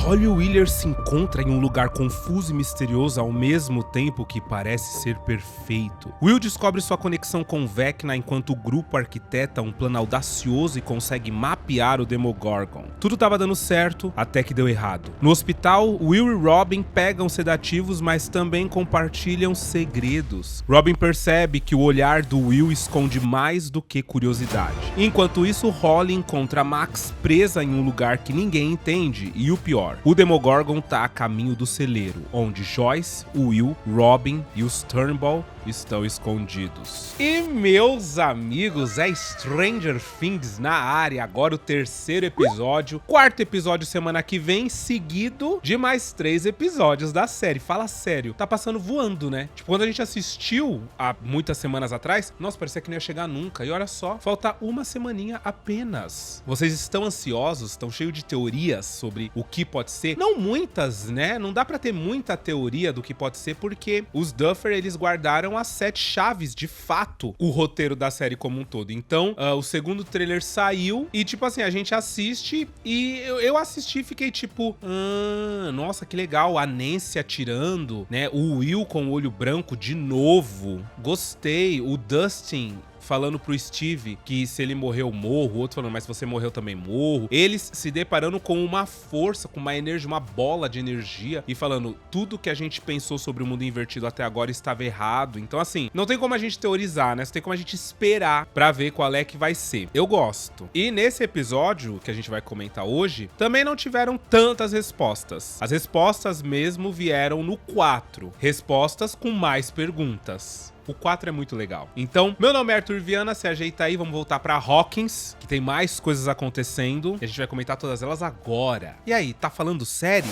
Holly Wheeler se encontra em um lugar confuso e misterioso ao mesmo tempo que parece ser perfeito. Will descobre sua conexão com Vecna enquanto o grupo arquiteta um plano audacioso e consegue mapear o Demogorgon. Tudo estava dando certo até que deu errado. No hospital, Will e Robin pegam sedativos, mas também compartilham segredos. Robin percebe que o olhar do Will esconde mais do que curiosidade. Enquanto isso, Holly encontra Max presa em um lugar que ninguém entende e o pior, o Demogorgon tá a caminho do celeiro, onde Joyce, o Will, Robin e os Turnbull estão escondidos. E meus amigos, é Stranger Things na área, agora o terceiro episódio, quarto episódio semana que vem, seguido de mais 3 episódios da série. Fala sério, tá passando voando, né? Tipo, quando a gente assistiu há muitas semanas atrás, nossa, parecia que não ia chegar nunca. E olha só, falta uma semaninha apenas. Vocês estão ansiosos? Estão cheios de teorias sobre o que pode ser? Não muitas, né? Não dá pra ter muita teoria do que pode ser, porque os Duffer, eles guardaram as 7 chaves, de fato, o roteiro da série como um todo. Então, o segundo trailer saiu e, tipo assim, a gente assiste e eu assisti e fiquei tipo, nossa, que legal, a Nancy atirando, né? O Will com o olho branco de novo. Gostei. O Dustin falando pro Steve que se ele morreu, morro. O outro falando, mas se você morreu também, morro. Eles se deparando com uma força, com uma energia, uma bola de energia e falando, tudo que a gente pensou sobre o mundo invertido até agora estava errado. Então, assim, não tem como a gente teorizar, né? Só tem como a gente esperar pra ver qual é que vai ser. Eu gosto. E nesse episódio, que a gente vai comentar hoje, também não tiveram tantas respostas. As respostas mesmo vieram no 4. Respostas com mais perguntas. O 4 é muito legal. Então, meu nome é Arthur Viana, se ajeita aí, vamos voltar pra Hawkins, que tem mais coisas acontecendo. E a gente vai comentar todas elas agora. E aí, tá falando sério?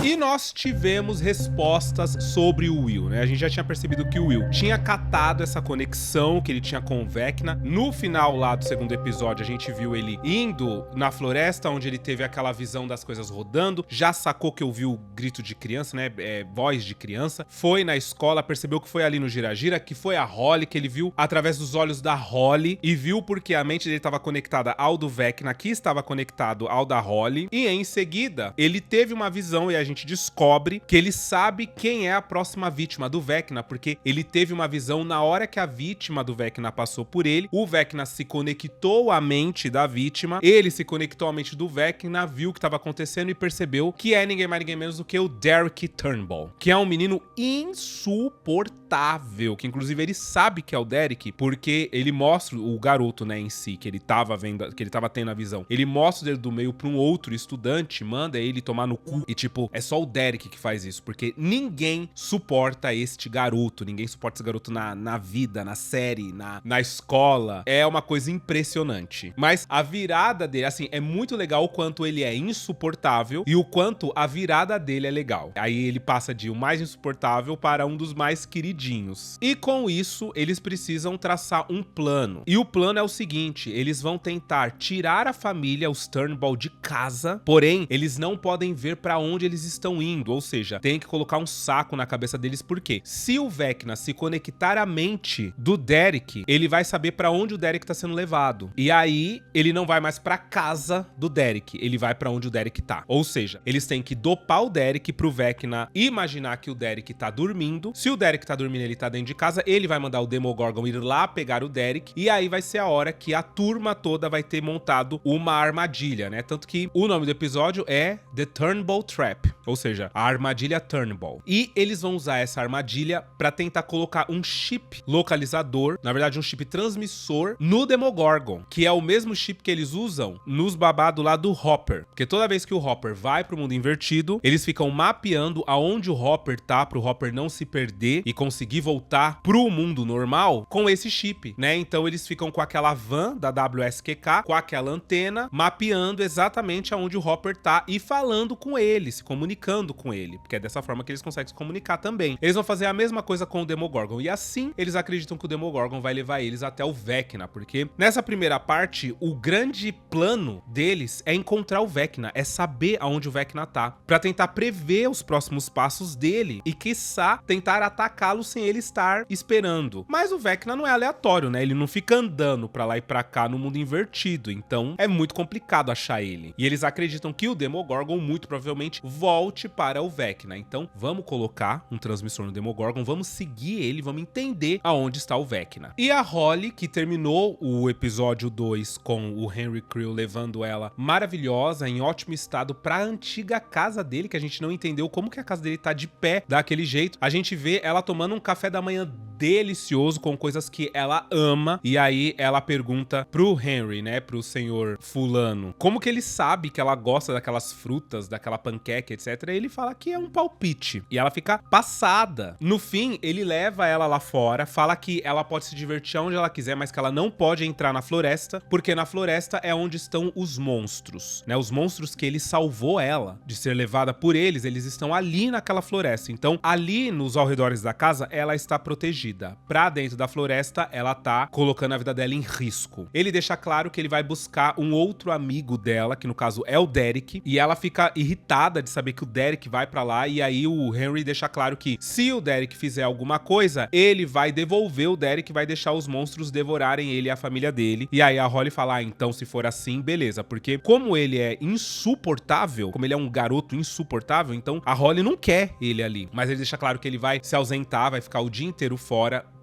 E nós tivemos respostas sobre o Will, né? A gente já tinha percebido que o Will tinha catado essa conexão que ele tinha com o Vecna. No final lá do segundo episódio, a gente viu ele indo na floresta, onde ele teve aquela visão das coisas rodando. Já sacou que ouviu o grito de criança, né? Voz de criança. Foi na escola, percebeu que foi ali no Gira-Gira, que foi a Holly, que ele viu através dos olhos da Holly. E viu porque a mente dele estava conectada ao do Vecna, que estava conectado ao da Holly. E em seguida, ele teve uma visão e a gente descobre que ele sabe quem é a próxima vítima do Vecna, porque ele teve uma visão na hora que a vítima do Vecna passou por ele. O Vecna se conectou à mente da vítima, ele se conectou à mente do Vecna, viu o que estava acontecendo e percebeu que é ninguém mais ninguém menos do que o Derek Turnbull, que é um menino insuportável, que inclusive ele sabe que é o Derek, porque ele mostra o garoto, né, em si, que ele tava vendo, que ele tava tendo a visão. Ele mostra o dedo do meio pra um outro estudante, manda ele tomar no cu e tipo, é só o Derek que faz isso, porque ninguém suporta este garoto, ninguém suporta esse garoto na vida, na série, na escola. É uma coisa impressionante. Mas a virada dele, assim, é muito legal o quanto ele é insuportável e o quanto a virada dele é legal. Aí ele passa de o mais insuportável para um dos mais queridinhos. E com isso, eles precisam traçar um plano. E o plano é o seguinte, eles vão tentar tirar a família, os Turnbull, de casa, porém, eles não podem ver pra onde eles estão indo, ou seja, tem que colocar um saco na cabeça deles, porque se o Vecna se conectar à mente do Derek, ele vai saber pra onde o Derek tá sendo levado. E aí, ele não vai mais pra casa do Derek, ele vai pra onde o Derek tá. Ou seja, eles têm que dopar o Derek pro Vecna imaginar que o Derek tá dormindo. Se o Derek tá dormindo, ele tá dentro de casa, ele vai mandar o Demogorgon ir lá pegar o Derek, e aí vai ser a hora que a turma toda vai ter montado uma armadilha, né? Tanto que o nome do episódio é The Turnbull Trap, ou seja, a armadilha Turnbull. E eles vão usar essa armadilha pra tentar colocar um chip localizador, na verdade um chip transmissor, no Demogorgon, que é o mesmo chip que eles usam nos babados lá do Hopper. Porque toda vez que o Hopper vai pro mundo invertido, eles ficam mapeando aonde o Hopper tá, pro Hopper não se perder e conseguir voltar pro mundo normal com esse chip, né? Então eles ficam com aquela van da WSQK, com aquela antena, mapeando exatamente aonde o Hopper tá e falando com ele, se comunicando com ele, porque é dessa forma que eles conseguem se comunicar também. Eles vão fazer a mesma coisa com o Demogorgon, e assim eles acreditam que o Demogorgon vai levar eles até o Vecna, porque nessa primeira parte, o grande plano deles é encontrar o Vecna, é saber aonde o Vecna tá, pra tentar prever os próximos passos dele e, quiçá, tentar atacá-lo sem ele estar esperando. Mas o Vecna não é aleatório, né? Ele não fica andando pra lá e pra cá no mundo invertido, então é muito complicado achar ele. E eles acreditam que o Demogorgon muito provavelmente volte para o Vecna. Então vamos colocar um transmissor no Demogorgon, vamos seguir ele, vamos entender aonde está o Vecna. E a Holly, que terminou o episódio 2 com o Henry Creel levando ela maravilhosa, em ótimo estado, pra antiga casa dele, que a gente não entendeu como que a casa dele tá de pé daquele jeito. A gente vê ela tomando um café da manhã delicioso com coisas que ela ama, e aí ela pergunta pro Henry, né, pro senhor fulano, como que ele sabe que ela gosta daquelas frutas, daquela panqueca, etc. E ele fala que é um palpite, e ela fica passada. No fim, ele leva ela lá fora, fala que ela pode se divertir onde ela quiser, mas que ela não pode entrar na floresta, porque na floresta é onde estão os monstros, né, os monstros que ele salvou ela de ser levada por eles estão ali naquela floresta. Então, ali nos arredores da casa, ela está protegida. Pra dentro da floresta, ela tá colocando a vida dela em risco. Ele deixa claro que ele vai buscar um outro amigo dela, que no caso é o Derek, e ela fica irritada de saber que o Derek vai pra lá, e aí o Henry deixa claro que se o Derek fizer alguma coisa, ele vai devolver o Derek, vai deixar os monstros devorarem ele e a família dele. E aí a Holly fala, ah, então se for assim, beleza, porque como ele é insuportável, como ele é um garoto insuportável, então a Holly não quer ele ali, mas ele deixa claro que ele vai se ausentar, vai ficar o dia inteiro fora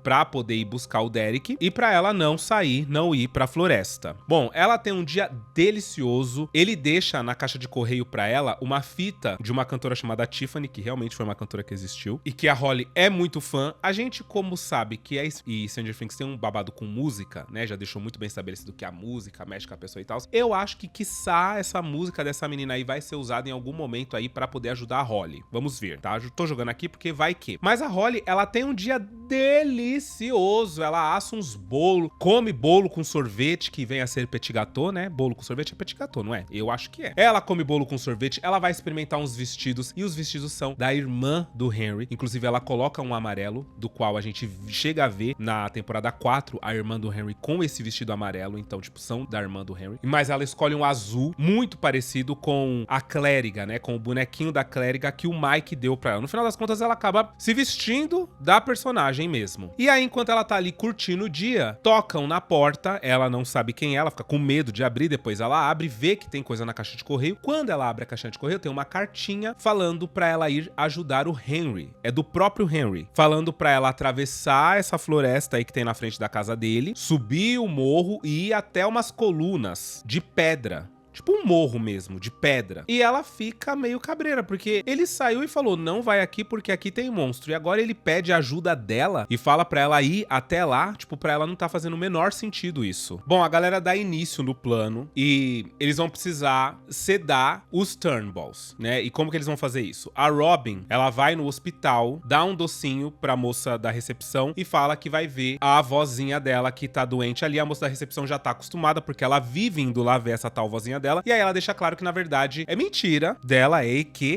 pra poder ir buscar o Derek e pra ela não sair, não ir pra floresta. Bom, ela tem um dia delicioso, ele deixa na caixa de correio pra ela uma fita de uma cantora chamada Tiffany, que realmente foi uma cantora que existiu, e que a Holly é muito fã. A gente, como sabe que e Stranger Things tem um babado com música, né, já deixou muito bem estabelecido que a música mexe com a pessoa e tal, eu acho que quiçá essa música dessa menina aí vai ser usada em algum momento aí pra poder ajudar a Holly. Vamos ver, tá? Eu tô jogando aqui porque vai que. Mas a Holly, ela tem um dia delicioso, ela assa uns bolos, come bolo com sorvete, que vem a ser petit gâteau, né? Bolo com sorvete é petit gâteau, não é? Eu acho que é. Ela come bolo com sorvete, ela vai experimentar uns vestidos, e os vestidos são da irmã do Henry, inclusive ela coloca um amarelo, do qual a gente chega a ver na temporada 4, a irmã do Henry com esse vestido amarelo, então, tipo, são da irmã do Henry, mas ela escolhe um azul, muito parecido com a clériga, né? Com o bonequinho da clériga que o Mike deu pra ela. No final das contas, ela acaba se vestindo da personagem mesmo. E aí, enquanto ela tá ali curtindo o dia, tocam na porta, ela não sabe quem é, ela fica com medo de abrir, depois ela abre, vê que tem coisa na caixa de correio. Quando ela abre a caixa de correio, tem uma cartinha falando pra ela ir ajudar o Henry. É do próprio Henry, falando pra ela atravessar essa floresta aí que tem na frente da casa dele, subir o morro e ir até umas colunas de pedra. Tipo um morro mesmo, de pedra. E ela fica meio cabreira, porque ele saiu e falou, não vai aqui porque aqui tem monstro. E agora ele pede ajuda dela e fala pra ela ir até lá, tipo, pra ela não tá fazendo o menor sentido isso. Bom, a galera dá início no plano e eles vão precisar sedar os Turnballs, né? E como que eles vão fazer isso? A Robin, ela vai no hospital, dá um docinho pra moça da recepção e fala que vai ver a avózinha dela que tá doente ali. A moça da recepção já tá acostumada porque ela vive indo lá ver essa tal vozinha dela. E aí ela deixa claro que, na verdade, é mentira dela,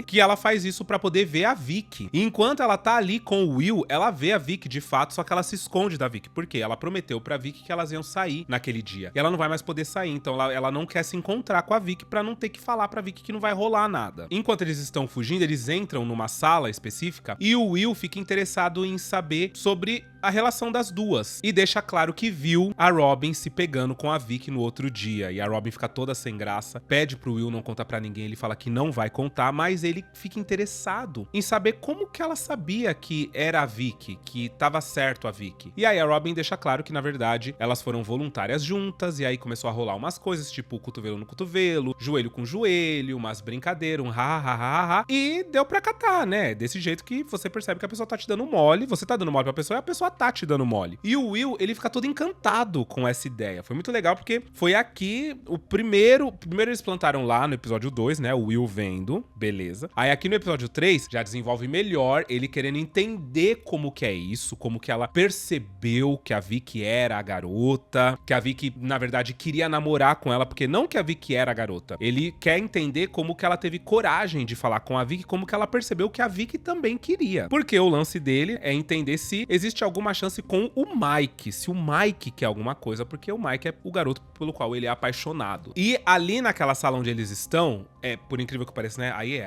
que ela faz isso pra poder ver a Vicky. E enquanto ela tá ali com o Will, ela vê a Vicky de fato, só que ela se esconde da Vicky. Por quê? Ela prometeu pra Vicky que elas iam sair naquele dia. E ela não vai mais poder sair, então ela não quer se encontrar com a Vicky pra não ter que falar pra Vicky que não vai rolar nada. Enquanto eles estão fugindo, eles entram numa sala específica e o Will fica interessado em saber sobre a relação das duas. E deixa claro que viu a Robin se pegando com a Vicky no outro dia. E a Robin fica toda sem graça, pede pro Will não contar pra ninguém, ele fala que não vai contar, mas ele fica interessado em saber como que ela sabia que era a Vicky, que tava certo a Vicky. E aí a Robin deixa claro que, na verdade, elas foram voluntárias juntas, e aí começou a rolar umas coisas, tipo cotovelo no cotovelo, joelho com joelho, umas brincadeiras, um ha, e deu pra catar, né? Desse jeito que você percebe que a pessoa tá te dando mole, você tá dando mole pra pessoa e a pessoa tá te dando mole. E o Will, ele fica todo encantado com essa ideia. Foi muito legal porque foi aqui o primeiro eles plantaram lá no episódio 2, né? O Will vendo, beleza. Aí aqui no episódio 3 já desenvolve melhor ele querendo entender como que é isso, como que ela percebeu que a Vicky era a garota, que a Vicky, na verdade, queria namorar com ela, porque não que a Vicky era a garota. Ele quer entender como que ela teve coragem de falar com a Vicky, como que ela percebeu que a Vicky também queria. Porque o lance dele é entender se existe alguma chance com o Mike, se o Mike quer alguma coisa, porque o Mike é o garoto pelo qual ele é apaixonado. E ali naquela sala onde eles estão, por incrível que pareça, né? Aí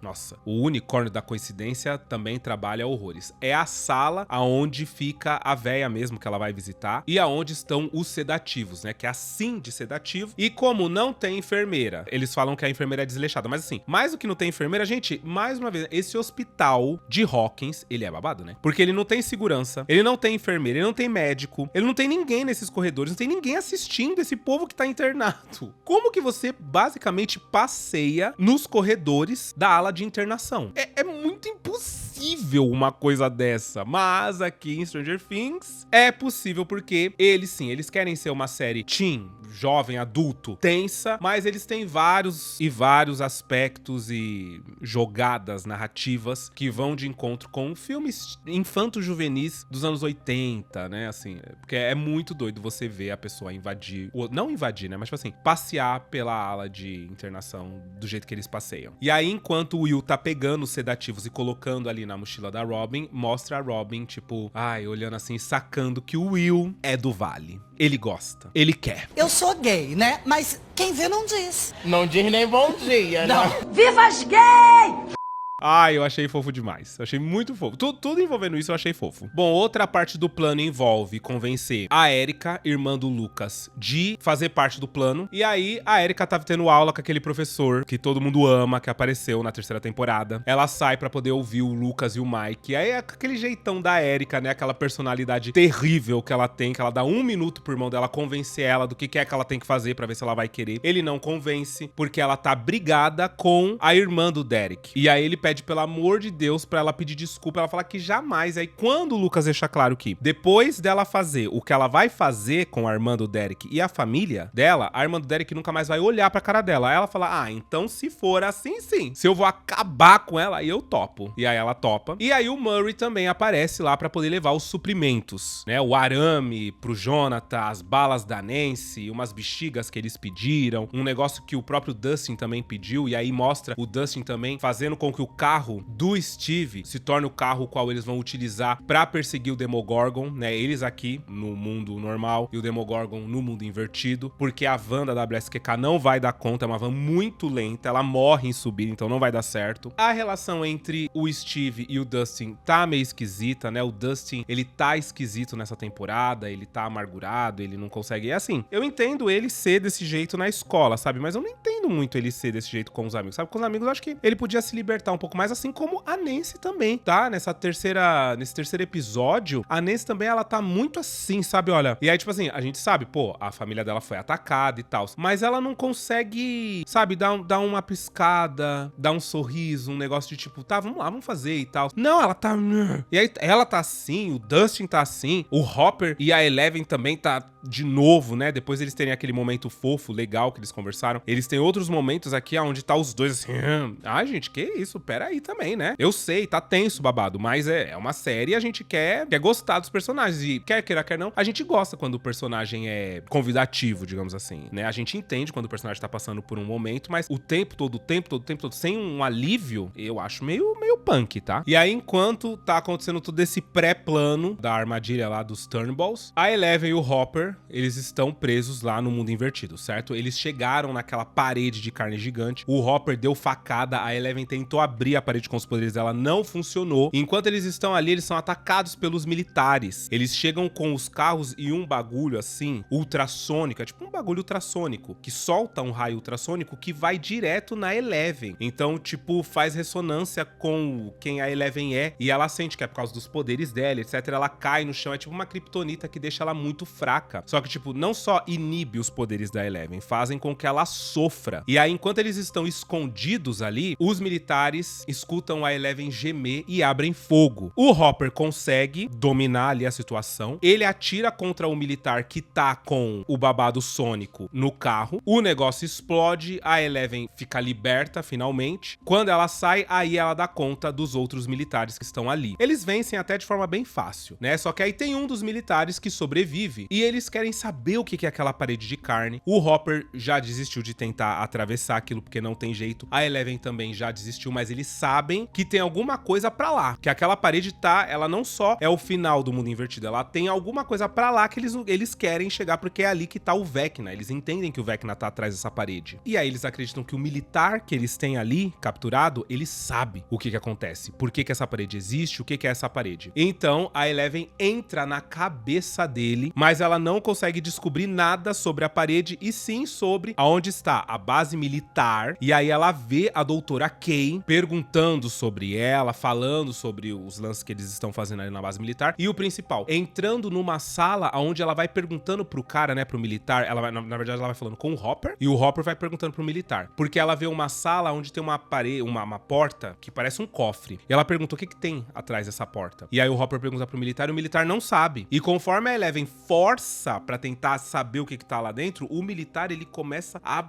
Nossa, o unicórnio da coincidência também trabalha horrores. É a sala aonde fica a véia mesmo que ela vai visitar e aonde estão os sedativos, né? Que é assim de sedativo. E como não tem enfermeira, eles falam que a enfermeira é desleixada. Mas assim, mais do que não tem enfermeira, gente, mais uma vez, esse hospital de Hawkins, ele é babado, né? Porque ele não tem segurança, ele não tem enfermeira, ele não tem médico, ele não tem ninguém nesses corredores, não tem ninguém assistindo esse povo que tá internado. Como que você basicamente passeia nos corredores da ala de internação? É muito impossível uma coisa dessa, mas aqui em Stranger Things é possível porque eles querem ser uma série teen, jovem, adulto, tensa, mas eles têm vários aspectos e jogadas narrativas que vão de encontro com filmes infanto-juvenis dos anos 80, né, assim, porque é muito doido você ver a pessoa invadir, ou não invadir, né, mas tipo assim, passear pela ala de internação do jeito que eles passeiam. E aí, enquanto o Will tá pegando os sedativos e colocando ali na mochila da Robin, mostra a Robin, tipo, olhando assim, sacando que o Will é do Vale. Ele gosta, ele quer. Eu sou gay, né? Mas quem vê não diz. Não diz nem bom dia, Não. né? Viva as gays! Eu achei fofo demais. Eu achei muito fofo. Tudo envolvendo isso eu achei fofo. Bom, outra parte do plano envolve convencer a Erika, irmã do Lucas, de fazer parte do plano. E aí, a Erika tava tendo aula com aquele professor que todo mundo ama, que apareceu na 3ª temporada. Ela sai pra poder ouvir o Lucas e o Mike. E aí, é aquele jeitão da Erika, né? Aquela personalidade terrível que ela tem, que ela dá 1 minuto pro irmão dela convencer ela do que é que ela tem que fazer pra ver se ela vai querer. Ele não convence, porque ela tá brigada com a irmã do Derek. E aí, ele pede, pelo amor de Deus, pra ela pedir desculpa. Ela fala que jamais. Aí quando o Lucas deixa claro que depois dela fazer o que ela vai fazer com a irmã do Derek e a família dela, a irmã do Derek nunca mais vai olhar pra cara dela. Aí ela fala, então se for assim, sim. Se eu vou acabar com ela, aí eu topo. E aí ela topa. E aí o Murray também aparece lá pra poder levar os suprimentos, né? O arame pro Jonathan, as balas da Nancy, umas bexigas que eles pediram, um negócio que o próprio Dustin também pediu. E aí mostra o Dustin também fazendo com que o carro do Steve se torne o carro qual eles vão utilizar pra perseguir o Demogorgon, né? Eles aqui no mundo normal e o Demogorgon no mundo invertido, porque a van da WSQK não vai dar conta, é uma van muito lenta, ela morre em subir, então não vai dar certo. A relação entre o Steve e o Dustin tá meio esquisita, né? O Dustin, ele tá esquisito nessa temporada, ele tá amargurado, ele não consegue... É assim, eu entendo ele ser desse jeito na escola, sabe? Mas eu não entendo muito ele ser desse jeito com os amigos, sabe? Com os amigos eu acho que ele podia se libertar um pouco mais, assim como a Nancy também, tá? Nesse terceiro episódio, a Nancy também, ela tá muito assim, sabe? Olha, e aí, tipo assim, a gente sabe, pô, a família dela foi atacada e tal, mas ela não consegue, sabe, dar uma piscada, dar um sorriso, um negócio de tipo, tá, vamos lá, vamos fazer e tal. Não, ela tá... E aí, ela tá assim, o Dustin tá assim, o Hopper e a Eleven também tá de novo, né? Depois eles terem aquele momento fofo, legal, que eles conversaram. Eles têm outros momentos aqui onde tá os dois assim, gente, que isso? Pera aí também, né? Eu sei, tá tenso, babado, mas é uma série e a gente quer gostar dos personagens. E quer queira, quer não, a gente gosta quando o personagem é convidativo, digamos assim, né? A gente entende quando o personagem tá passando por um momento, mas o tempo todo, sem um alívio, eu acho meio punk, tá? E aí, enquanto tá acontecendo todo esse pré-plano da armadilha lá dos Turnballs, a Eleven e o Hopper, eles estão presos lá no mundo invertido, certo? Eles chegaram naquela parede de carne gigante, o Hopper deu facada, a Eleven tentou abrir a parede com os poderes dela, não funcionou. Enquanto eles estão ali, eles são atacados pelos militares. Eles chegam com os carros e um bagulho assim, ultrassônico, é tipo um bagulho ultrassônico, que solta um raio ultrassônico que vai direto na Eleven. Então, tipo, faz ressonância com quem a Eleven é, e ela sente que é por causa dos poderes dela, etc. Ela cai no chão, é tipo uma kryptonita que deixa ela muito fraca. Só que, tipo, não só inibe os poderes da Eleven, fazem com que ela sofra. E aí, enquanto eles estão escondidos ali, os militares escutam a Eleven gemer e abrem fogo. O Hopper consegue dominar ali a situação. Ele atira contra o militar que tá com o babado sônico no carro. O negócio explode, a Eleven fica liberta finalmente. Quando ela sai, aí ela dá conta dos outros militares que estão ali. Eles vencem até de forma bem fácil, né? Só que aí tem um dos militares que sobrevive e eles querem saber o que é aquela parede de carne. O Hopper já desistiu de tentar atravessar aquilo porque não tem jeito. A Eleven também já desistiu, mas eles sabem que tem alguma coisa pra lá, que aquela parede ela não só é o final do mundo invertido, ela tem alguma coisa pra lá que eles querem chegar, porque é ali que tá o Vecna, eles entendem que o Vecna tá atrás dessa parede. E aí eles acreditam que o militar que eles têm ali, capturado, ele sabe o que acontece, por que essa parede existe, o que é essa parede. Então a Eleven entra na cabeça dele, mas ela não consegue descobrir nada sobre a parede, e sim sobre aonde está a base militar. E aí ela vê a doutora Kay perguntando sobre ela, falando sobre os lances que eles estão fazendo ali na base militar. E o principal, entrando numa sala onde ela vai perguntando pro cara, né, pro militar, ela vai, na verdade ela vai falando com o Hopper, e o Hopper vai perguntando pro militar, porque ela vê uma sala onde tem uma parede, uma porta que parece um cofre. E ela pergunta o que tem atrás dessa porta. E aí o Hopper pergunta pro militar e o militar não sabe. E conforme a Eleven força pra tentar saber o que tá lá dentro, o militar, ele começa a,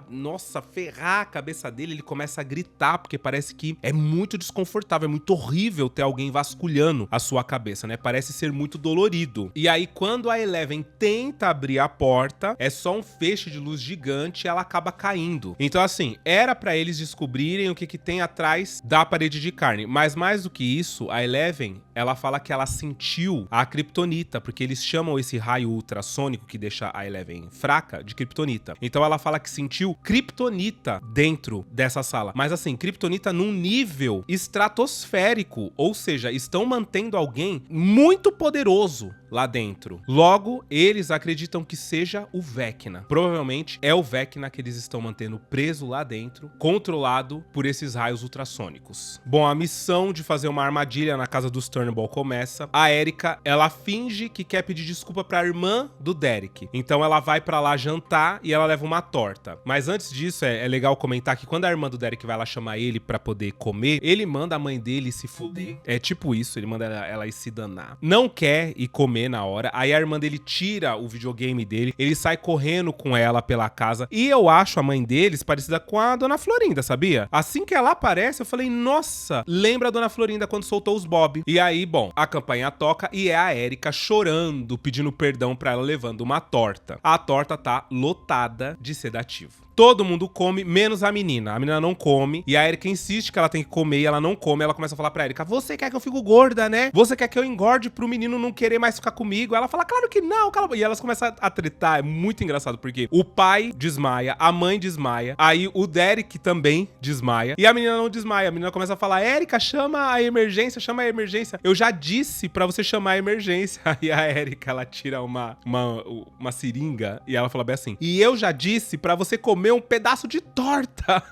ferrar a cabeça dele, ele começa a gritar, porque parece que é muito desconfortável, é muito horrível ter alguém vasculhando a sua cabeça, né? Parece ser muito dolorido. E aí, quando a Eleven tenta abrir a porta, é só um feixe de luz gigante e ela acaba caindo. Então, assim, era pra eles descobrirem o que tem atrás da parede de carne. Mas mais do que isso, a Eleven, ela fala que ela sentiu a kryptonita, porque eles chamam esse raio ultrassônico que deixa a Eleven fraca de kryptonita. Então ela fala que sentiu kryptonita dentro dessa sala. Mas assim, kryptonita num nível estratosférico, ou seja, estão mantendo alguém muito poderoso lá dentro. Logo, eles acreditam que seja o Vecna. Provavelmente é o Vecna que eles estão mantendo preso lá dentro, controlado por esses raios ultrassônicos. Bom, a missão de fazer uma armadilha na casa dos Turnbull começa. A Erika, ela finge que quer pedir desculpa pra irmã do Derek. Então ela vai pra lá jantar e ela leva uma torta. Mas antes disso, é legal comentar que quando a irmã do Derek vai lá chamar ele pra poder comer, ele manda a mãe dele se fuder. É tipo isso, ele manda ela ir se danar. Não quer ir comer na hora. Aí a irmã dele tira o videogame dele, ele sai correndo com ela pela casa. E eu acho a mãe deles parecida com a Dona Florinda, sabia? Assim que ela aparece, eu falei, nossa, lembra a Dona Florinda quando soltou os Bob. E aí, bom, a campainha toca e é a Erika chorando, pedindo perdão pra ela, levando uma torta. A torta tá lotada de sedativo. Todo mundo come, menos a menina. A menina não come. E a Erika insiste que ela tem que comer e ela não come. Ela começa a falar pra Erika, você quer que eu fique gorda, né? Você quer que eu engorde pro menino não querer mais ficar comigo? Ela fala, claro que não, cala. E elas começam a tretar. É muito engraçado, porque o pai desmaia, a mãe desmaia. Aí o Derek também desmaia. E a menina não desmaia. A menina começa a falar, Erika, chama a emergência, chama a emergência. Eu já disse pra você chamar a emergência. Aí a Erika, ela tira uma seringa e ela fala bem assim, e eu já disse pra você comer um pedaço de torta.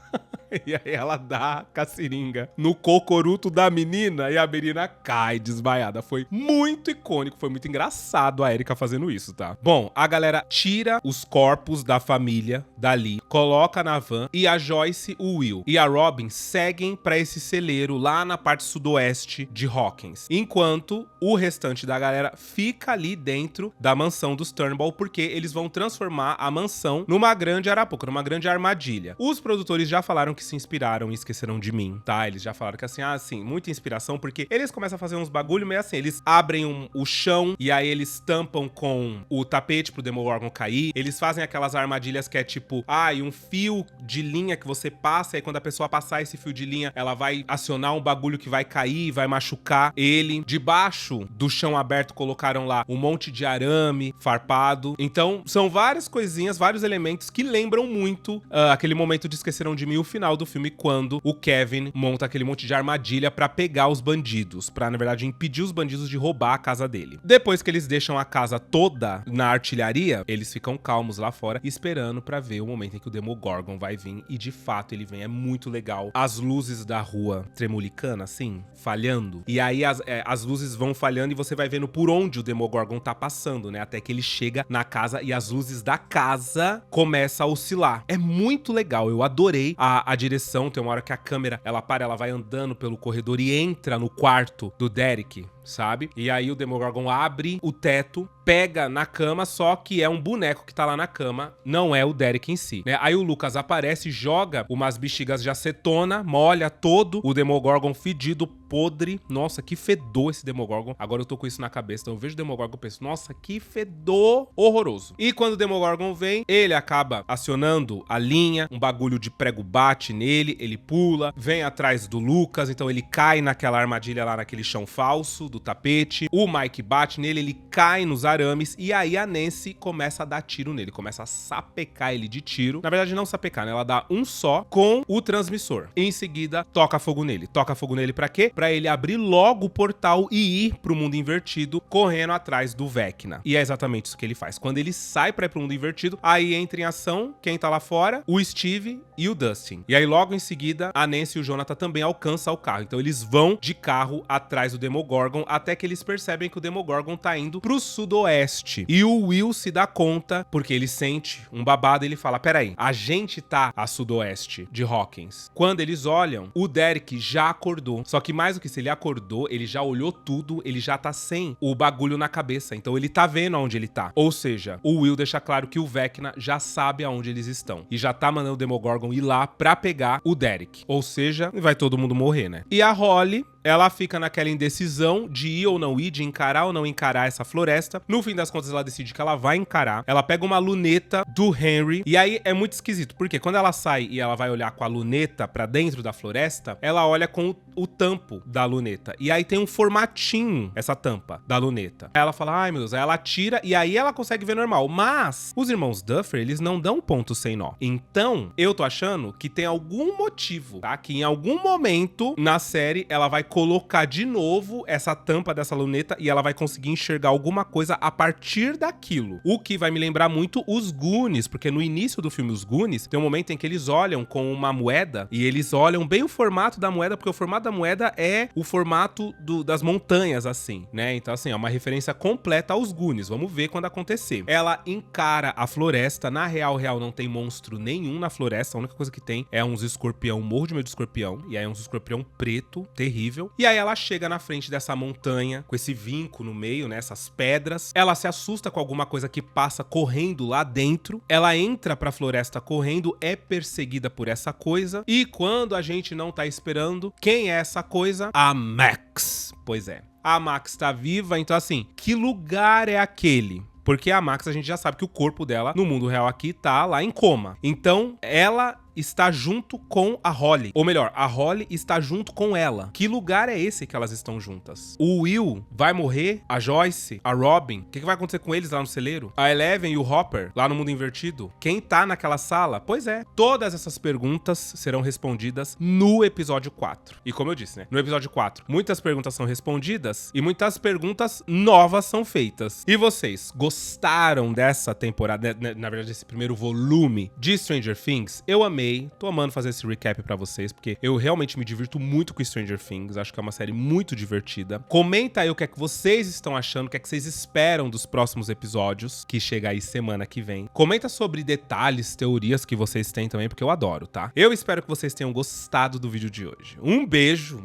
E aí ela dá com a seringa no cocoruto da menina e a menina cai desmaiada. Foi muito icônico, foi muito engraçado a Erika fazendo isso, tá? Bom, a galera tira os corpos da família dali, coloca na van e a Joyce, o Will e a Robin seguem pra esse celeiro lá na parte sudoeste de Hawkins. Enquanto o restante da galera fica ali dentro da mansão dos Turnbull, porque eles vão transformar a mansão numa grande arapuca, numa grande armadilha. Os produtores já falaram que se inspiraram e Esqueceram de Mim, tá? Eles já falaram que assim, muita inspiração, porque eles começam a fazer uns bagulho meio assim, eles abrem o chão e aí eles tampam com o tapete pro Demogorgon cair, eles fazem aquelas armadilhas que é tipo, e um fio de linha que você passa, e aí quando a pessoa passar esse fio de linha, ela vai acionar um bagulho que vai cair, vai machucar ele. Debaixo do chão aberto colocaram lá um monte de arame farpado. Então, são várias coisinhas, vários elementos que lembram muito aquele momento de Esqueceram de Mim, o final do filme, quando o Kevin monta aquele monte de armadilha pra pegar os bandidos, pra, na verdade, impedir os bandidos de roubar a casa dele. Depois que eles deixam a casa toda na artilharia, eles ficam calmos lá fora, esperando pra ver o momento em que o Demogorgon vai vir, e de fato ele vem. É muito legal. As luzes da rua tremulicana, assim, falhando, e aí as luzes vão falhando e você vai vendo por onde o Demogorgon tá passando, né, até que ele chega na casa e as luzes da casa começam a oscilar. É muito legal, eu adorei a direção. Tem uma hora que a câmera, ela para, ela vai andando pelo corredor e entra no quarto do Derek. sabe? E aí o Demogorgon abre o teto, pega na cama, só que é um boneco que tá lá na cama, não é o Derek em si, né? Aí o Lucas aparece, joga umas bexigas de acetona, molha todo o Demogorgon fedido, podre. Nossa, que fedor esse Demogorgon. Agora eu tô com isso na cabeça, então eu vejo o Demogorgon e penso, nossa, que fedor horroroso. E quando o Demogorgon vem, ele acaba acionando a linha, um bagulho de prego bate nele, ele pula, vem atrás do Lucas, então ele cai naquela armadilha lá, naquele chão falso do tapete. O Mike bate nele, ele cai nos arames, e aí a Nancy começa a dar tiro nele, começa a sapecar ele de tiro. Na verdade, não sapecar, né? Ela dá um só com o transmissor. Em seguida, toca fogo nele. Toca fogo nele pra quê? Pra ele abrir logo o portal e ir pro mundo invertido, correndo atrás do Vecna. E é exatamente isso que ele faz. Quando ele sai pra ir pro mundo invertido, aí entra em ação quem tá lá fora, o Steve e o Dustin. E aí logo em seguida, a Nancy e o Jonathan também alcançam o carro. Então eles vão de carro atrás do Demogorgon, até que eles percebem que o Demogorgon tá indo pro sudoeste. E o Will se dá conta, porque ele sente um babado e ele fala, peraí, a gente tá a sudoeste de Hawkins. Quando eles olham, o Derek já acordou. Só que mais do que isso, ele acordou, ele já olhou tudo, ele já tá sem o bagulho na cabeça. Então ele tá vendo aonde ele tá. Ou seja, o Will deixa claro que o Vecna já sabe aonde eles estão. E já tá mandando o Demogorgon ir lá pra pegar o Derek. Ou seja, vai todo mundo morrer, né? E a Holly, ela fica naquela indecisão de ir ou não ir, de encarar ou não encarar essa floresta. No fim das contas, ela decide que ela vai encarar. Ela pega uma luneta do Henry. E aí é muito esquisito, porque quando ela sai e ela vai olhar com a luneta pra dentro da floresta, ela olha com o tampo da luneta. E aí tem um formatinho, essa tampa da luneta. Aí ela fala, ai meu Deus, aí ela tira e aí ela consegue ver normal. Mas os irmãos Duffer, eles não dão ponto sem nó. Então, eu tô achando que tem algum motivo, tá? Que em algum momento na série ela vai colocar de novo essa tampa dessa luneta e ela vai conseguir enxergar alguma coisa a partir daquilo. O que vai me lembrar muito os Goonies, porque no início do filme Os Goonies, tem um momento em que eles olham com uma moeda e eles olham bem o formato da moeda, porque o formato da moeda é o formato das montanhas, assim, né? Então, assim, é uma referência completa aos Goonies. Vamos ver quando acontecer. Ela encara a floresta. Na real, não tem monstro nenhum na floresta. A única coisa que tem é uns escorpião, morro de medo de escorpião. E aí uns escorpião preto, terrível. E aí ela chega na frente dessa montanha, com esse vinco no meio, né? Essas pedras. Ela se assusta com alguma coisa que passa correndo lá dentro. Ela entra pra floresta correndo, é perseguida por essa coisa. E quando a gente não tá esperando, quem é essa coisa? A Max. Pois é. A Max tá viva, então assim, que lugar é aquele? Porque a Max, a gente já sabe que o corpo dela, no mundo real aqui, tá lá em coma. Então, ela está junto com a Holly. Ou melhor, a Holly está junto com ela. Que lugar é esse que elas estão juntas? O Will vai morrer? A Joyce? A Robin? O que vai acontecer com eles lá no celeiro? A Eleven e o Hopper lá no mundo invertido? Quem tá naquela sala? Pois é, todas essas perguntas serão respondidas no episódio 4. E como eu disse, né? No episódio 4, muitas perguntas são respondidas e muitas perguntas novas são feitas. E vocês gostaram dessa temporada, na verdade, desse primeiro volume de Stranger Things? Eu amei. Tô amando fazer esse recap pra vocês, porque eu realmente me divirto muito com Stranger Things. Acho que é uma série muito divertida. Comenta aí o que é que vocês estão achando, o que é que vocês esperam dos próximos episódios, que chega aí semana que vem. Comenta sobre detalhes, teorias que vocês têm também, porque eu adoro, tá? Eu espero que vocês tenham gostado do vídeo de hoje. Um beijo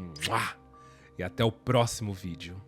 e até o próximo vídeo.